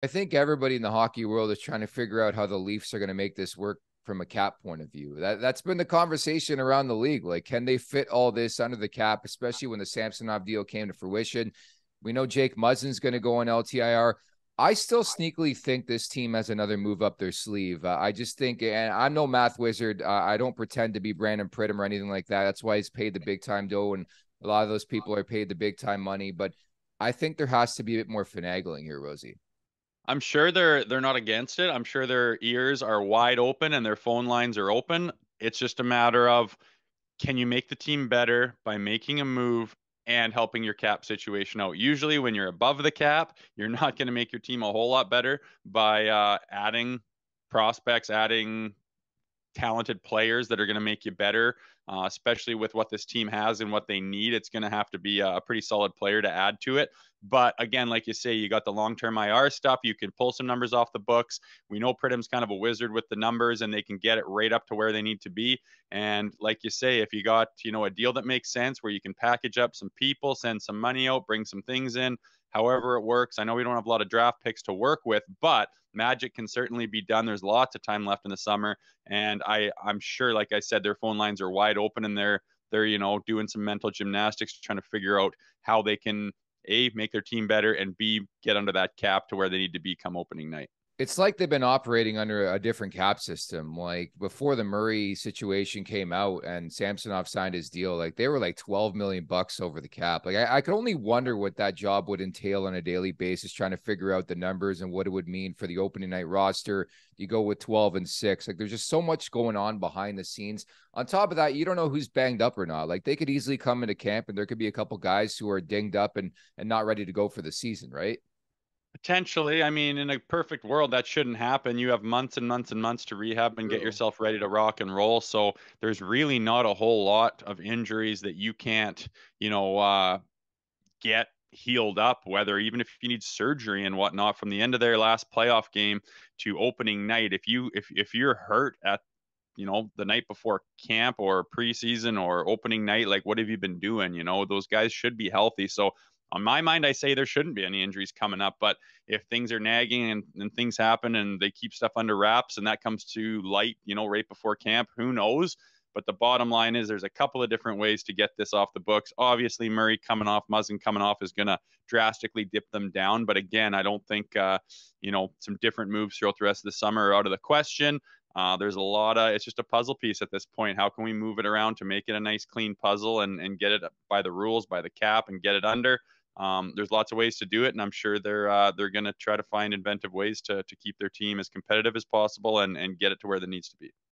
I think everybody in the hockey world is trying to figure out how the Leafs are going to make this work from a cap point of view. That's been the conversation around the league. Like, can they fit all this under the cap, especially when the Samsonov deal came to fruition? We know Jake Muzzin's going to go on LTIR. I still sneakily think this team has another move up their sleeve. I just think, and I'm no math wizard. I don't pretend to be Brandon Pridham or anything like that. That's why he's paid the big time dough, and a lot of those people are paid the big time money. But I think there has to be a bit more finagling here, Rosie. I'm sure they're not against it. I'm sure their ears are wide open and their phone lines are open. It's just a matter of, can you make the team better by making a move and helping your cap situation out? Usually, when you're above the cap, you're not going to make your team a whole lot better by adding prospects, adding talented players that are going to make you better, especially with what this team has and what they need. It's going to have to be a pretty solid player to add to it. But again, like you say, you got the long-term IR stuff. You can pull some numbers off the books. We know Pridham's kind of a wizard with the numbers, and they can get it right up to where they need to be. And like you say, if you got a deal that makes sense where you can package up some people, send some money out, bring some things in, however it works. I know we don't have a lot of draft picks to work with, but magic can certainly be done. There's lots of time left in the summer, and I'm sure, like I said, their phone lines are wide open, and they're doing some mental gymnastics trying to figure out how they can A, make their team better, and B, get under that cap to where they need to be come opening night. It's like they've been operating under a different cap system. Like before the Murray situation came out and Samsonov signed his deal, like they were like 12 million bucks over the cap. Like I could only wonder what that job would entail on a daily basis, trying to figure out the numbers and what it would mean for the opening night roster. You go with 12-6. Like there's just so much going on behind the scenes. On top of that, you don't know who's banged up or not. Like they could easily come into camp and there could be a couple guys who are dinged up and not ready to go for the season, right? Potentially. I mean, in a perfect world, that shouldn't happen. You have months and months and months to rehab and get True. yourself ready to rock and roll. So there's really not a whole lot of injuries that you can't, get healed up, whether even if you need surgery and whatnot from the end of their last playoff game to opening night. If you're hurt at the night before camp or preseason or opening night, like what have you been doing? Those guys should be healthy. So on my mind, I say there shouldn't be any injuries coming up. But if things are nagging and things happen and they keep stuff under wraps and that comes to light, right before camp, who knows? But the bottom line is there's a couple of different ways to get this off the books. Obviously, Murray coming off, Muzzin coming off is going to drastically dip them down. But again, I don't think, some different moves throughout the rest of the summer are out of the question. There's a lot of, it's just a puzzle piece at this point. How can we move it around to make it a nice, clean puzzle and get it by the rules, by the cap, and get it under? There's lots of ways to do it, and I'm sure they're going to try to find inventive ways to keep their team as competitive as possible and get it to where it needs to be.